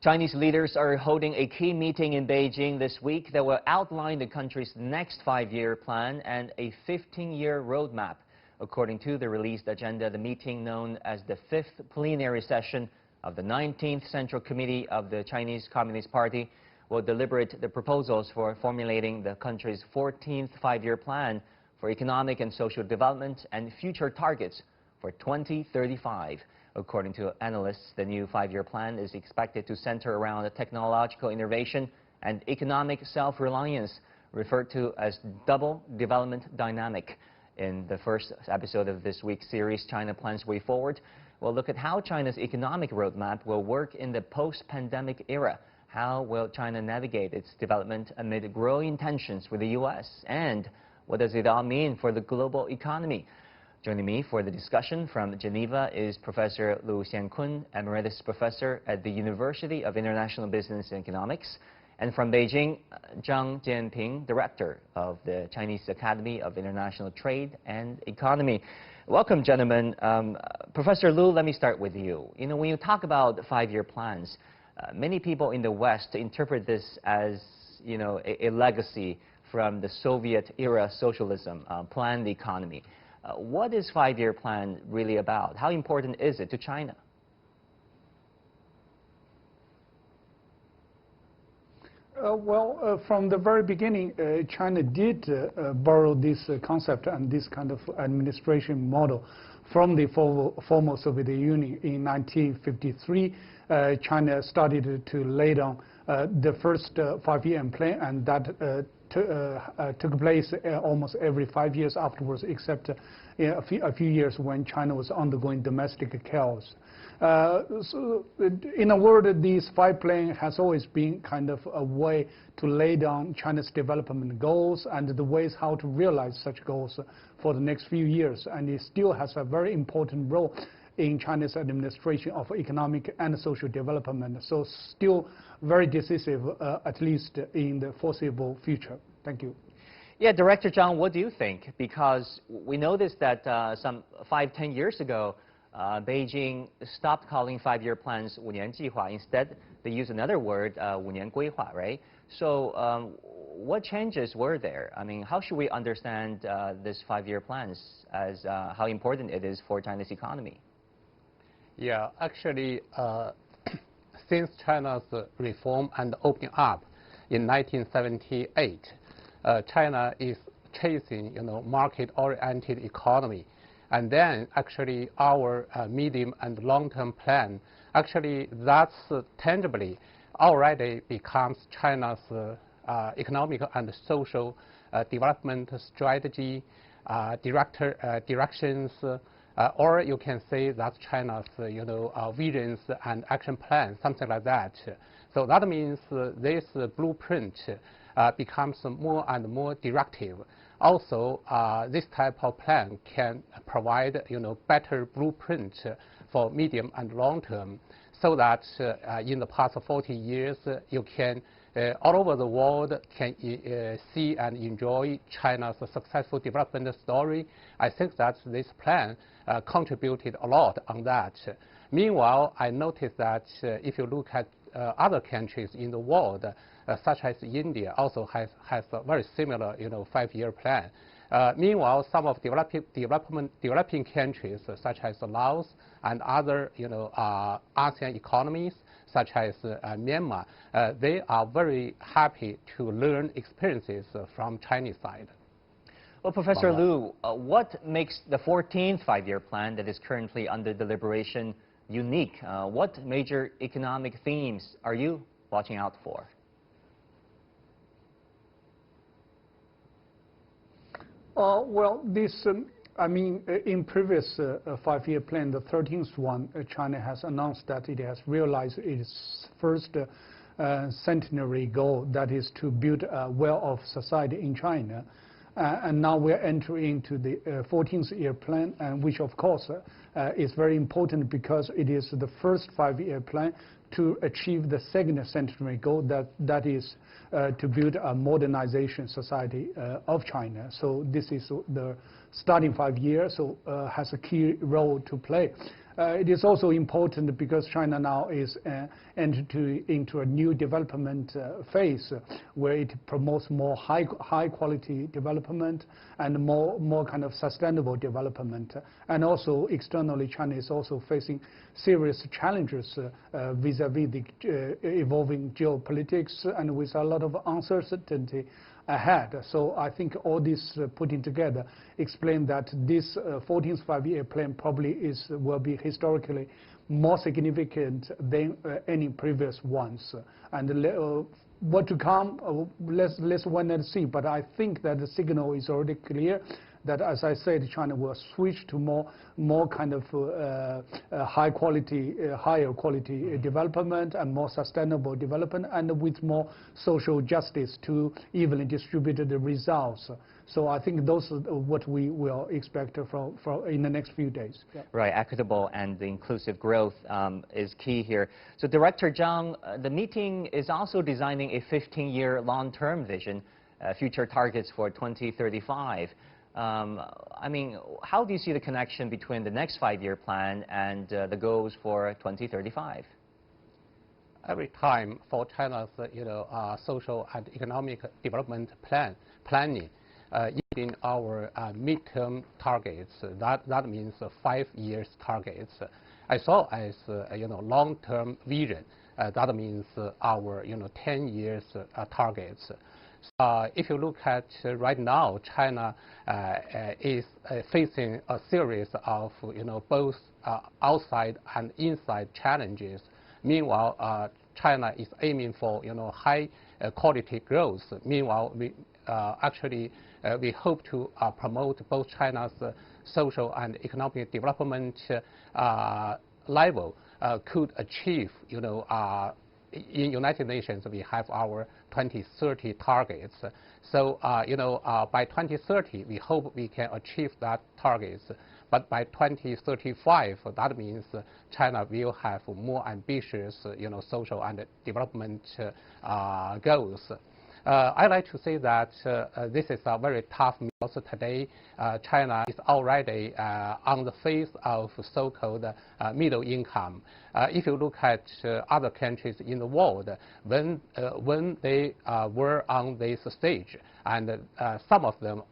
Chinese leaders are holding a key meeting in Beijing this week that will outline the country's next 5-year plan and a 15-year roadmap. According to the released agenda, the meeting, known as the 5th plenary session of the 19th Central Committee of the Chinese Communist Party, will deliberate the proposals for formulating the country's 14th 5-year plan for economic and social development and future targets for 2035. According to analysts, the new 5-year plan is expected to center around technological innovation and economic self-reliance, referred to as double development dynamic. In the first episode of this week's series, China Plans Way Forward, we'll look at how China's economic roadmap will work in the post-pandemic era. How will China navigate its development amid growing tensions with the U.S.? And what does it all mean for the global economy? Joining me for the discussion from Geneva is Professor XIANKUN, Emeritus Professor at the University of International Business and Economics, and from Beijing, ZHANG JIANPING, Director of the Chinese Academy of International Trade and Economy. Welcome, gentlemen. Professor Lu, let me start with you. You know, when you talk about 5-year plans, many people in the West interpret this as, you know, a legacy from the Soviet-era socialism, planned economy. What is 5-year plan really about? How important is it to China? From the very beginning, China did borrow this concept and this kind of administration model from the former Soviet Union. In 1953, China started to lay down the first 5-year plan, and that took place almost every 5 years afterwards, except a few years when China was undergoing domestic chaos. So in a word, this 5 plan has always been kind of a way to lay down China's development goals and the ways how to realize such goals for the next few years. And it still has a very important role in China's administration of economic and social development. So still very decisive, at least in the foreseeable future. Thank you. Yeah, Director Zhang, what do you think? Because we noticed that some 5-10 years ago, Beijing stopped calling 5-year plans 5年计划. Instead, they use another word, 5年规划, right? So what changes were there? I mean, how should we understand this 5-year plans as how important it is for China's economy? Yeah, actually, since China's reform and opening up in 1978, China is chasing, market-oriented economy. And then actually our medium and long-term plan, actually that's tangibly already becomes China's economic and social development strategy, directions, or you can say that's China's, visions and action plans, something like that. So that means this blueprint becomes more and more directive. Also, this type of plan can provide, better blueprint for medium and long term, so that in the past 40 years, you can all over the world can see and enjoy China's successful development story. I think that this plan contributed a lot on that. Meanwhile, I noticed that if you look at other countries in the world, such as India, also has a very similar, 5-year plan. Meanwhile, some of developing countries, such as Laos and other, ASEAN economies, such as Myanmar, they are very happy to learn experiences from Chinese side. Well, Professor Lu, what makes the 14th 5-year plan that is currently under deliberation unique? What major economic themes are you watching out for? In previous 5-year plan, the 13th one, China has announced that it has realized its first centenary goal, that is to build a well-off society in China. And now we're entering into the 14th year plan, and which of course is very important because it is the first 5-year plan to achieve the second centenary goal, that is to build a modernization society of China. So this is the starting 5 years, so has a key role to play. It is also important because China now is entered into a new development phase where it promotes more high quality development and more kind of sustainable development. And also externally, China is also facing serious challenges vis-a-vis the evolving geopolitics and with a lot of uncertainty ahead. So I think all this putting together explain that this 14th five-year plan probably will be historically more significant than any previous ones. And what to come, let's wait and see. But I think that the signal is already clear that, as I said, China will switch to more kind of higher quality development and more sustainable development, and with more social justice to evenly distribute the results. So I think those are what we will expect from in the next few days. Yeah. Right, equitable and inclusive growth is key here. So Director Zhang, the meeting is also designing a 15-year long-term vision, future targets for 2035. I mean, how do you see the connection between the next five-year plan and the goals for 2035? Every time for China's, social and economic development planning, in our midterm targets, that means 5 years targets, as well as long-term vision. That means our 10 years targets. If you look at right now, China is facing a series of both outside and inside challenges. Meanwhile, China is aiming for high quality growth. Meanwhile, we hope to promote both China's social and economic development level could achieve in United Nations, we have our 2030 targets. So, by 2030, we hope we can achieve that targets. But by 2035, that means China will have more ambitious, social and development goals. I like to say that this is a very tough also today. China is already on the face of so-called middle income. If you look at other countries in the world, when they were on this stage, and some of them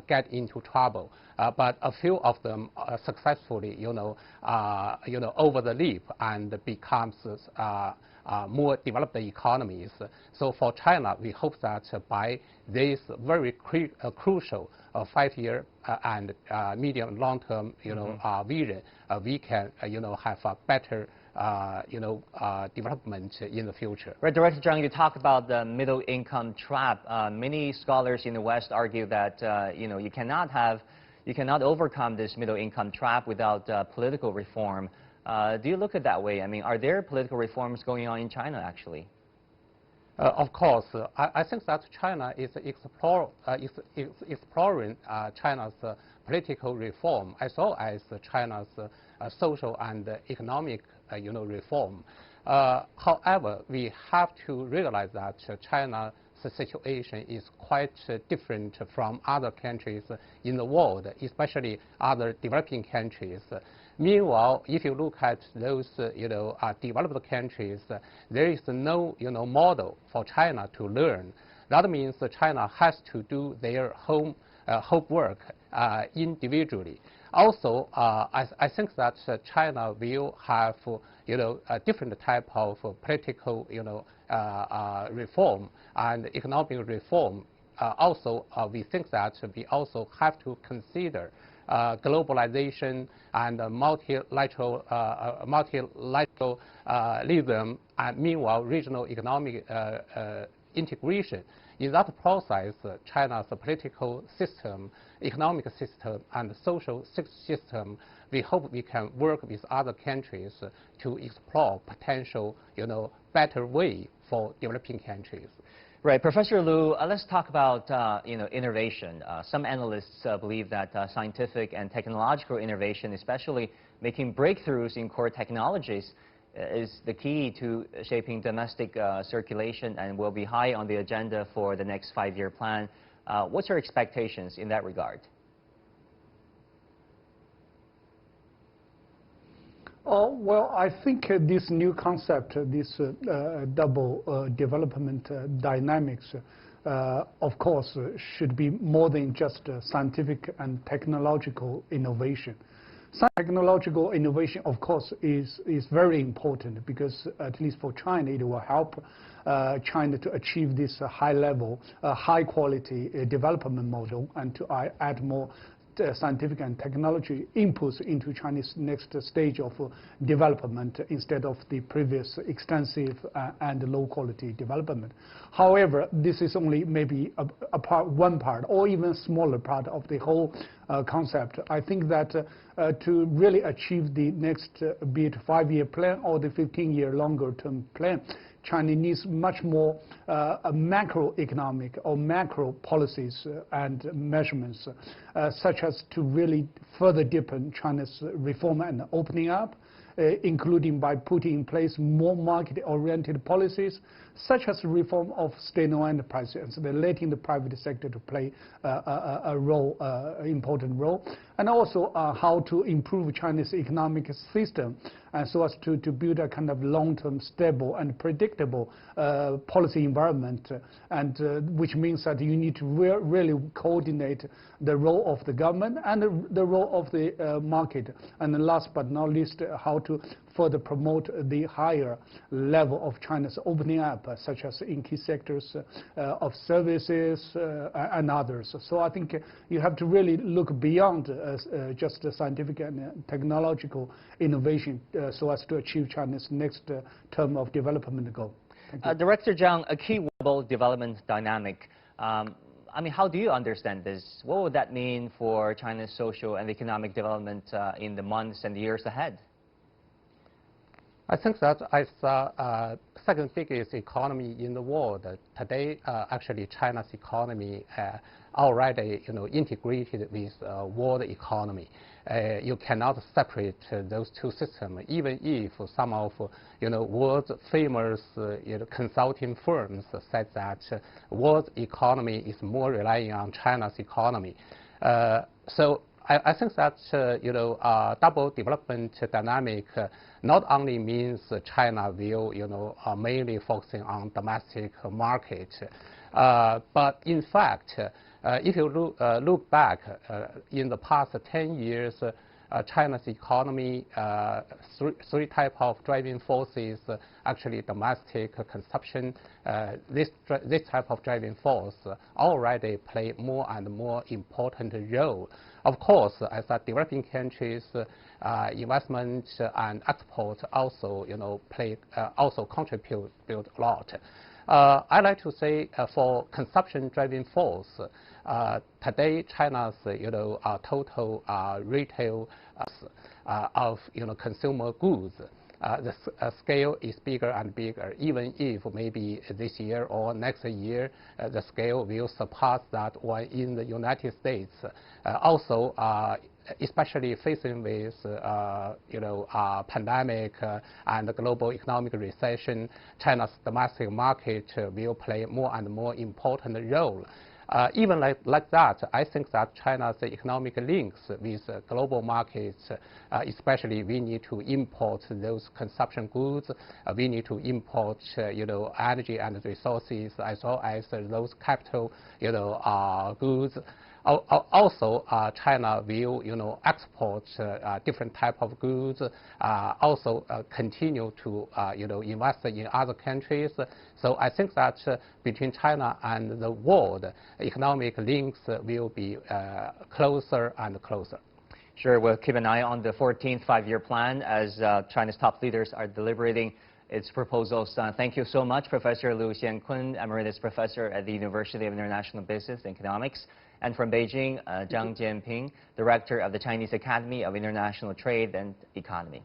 get into trouble, but a few of them successfully, over the leap and becomes more developed economies. So for China, we hope that by this very crucial 5-year and medium and long-term, vision, we can, have a better, development in the future. Right, Director Zhang, you talk about the middle income trap. Many scholars in the West argue that, you cannot overcome this middle income trap without political reform. Do you look at it that way? I mean, are there political reforms going on in China, actually? Of course. I think that China is exploring China's political reform as well as China's social and economic reform. However, we have to realize that China's situation is quite different from other countries in the world, especially other developing countries. Meanwhile, if you look at those, developed countries, there is no, model for China to learn. That means that China has to do their homework individually. Also, I think that China will have, a different type of political, reform and economic reform. Also, we think that we also have to consider globalization and multilateralism, and meanwhile regional economic integration. In that process, China's political system, economic system, and social system, we hope we can work with other countries to explore potential, better way for developing countries. Right, Professor Lu, let's talk about innovation. Some analysts believe that scientific and technological innovation, especially making breakthroughs in core technologies, is the key to shaping domestic circulation and will be high on the agenda for the next 5-year plan. What's your expectations in that regard? Oh, well, I think this new concept, this double development dynamics, of course, should be more than just scientific and technological innovation. Technological innovation, of course, is very important because, at least for China, it will help China to achieve this high level, high quality development model and to add more scientific and technology inputs into China's next stage of development instead of the previous extensive and low quality development. However, this is only maybe one part or even smaller part of the whole concept. I think that to really achieve the next, be it 5-year plan or the 15-year longer term plan, China needs much more macroeconomic or macro policies and measurements, such as to really further deepen China's reform and opening up, including by putting in place more market-oriented policies, such as reform of state-owned enterprises, and letting the private sector to play a role, important role, and also how to improve China's economic system, and so as to build a kind of long-term, stable, and predictable policy environment, and which means that you need to really coordinate the role of the government and the role of the market, and then last but not least, how to further promote the higher level of China's opening up, such as in key sectors of services and others. So I think you have to really look beyond just scientific and technological innovation so as to achieve China's next term of development goal. Director Zhang, a key global development dynamic. I mean, how do you understand this? What would that mean for China's social and economic development in the months and years ahead? I think that as the second biggest economy in the world today, actually China's economy already integrated with world economy. You cannot separate those two systems, even if some of world famous consulting firms said that world economy is more relying on China's economy. So I think that double development dynamic not only means China will mainly focusing on domestic market, but in fact, if you look back in the past 10 years, China's economy, three types of driving forces, actually domestic consumption, this type of driving force already play more and more important role. Of course, as a developing countries, investment and export also also contribute a lot. I like to say for consumption driving force, today China's total retail of consumer goods, the scale is bigger and bigger. Even if maybe this year or next year the scale will surpass that one in the United States. Also, especially facing with pandemic and the global economic recession, China's domestic market will play more and more important role. Even like that, I think that China's economic links with global markets, especially we need to import those consumption goods, we need to import energy and resources, as well as those capital goods. Also, China will export different type of goods, also continue to invest in other countries. So I think that between China and the world, economic links will be closer and closer. Sure, we'll keep an eye on the 14th five-year plan as China's top leaders are deliberating its proposals. Thank you so much, Professor Liu XIANKUN, Emeritus Professor at the University of International Business and Economics. And from Beijing, ZHANG JIANPING, Director of the Chinese Academy of International Trade and Economy.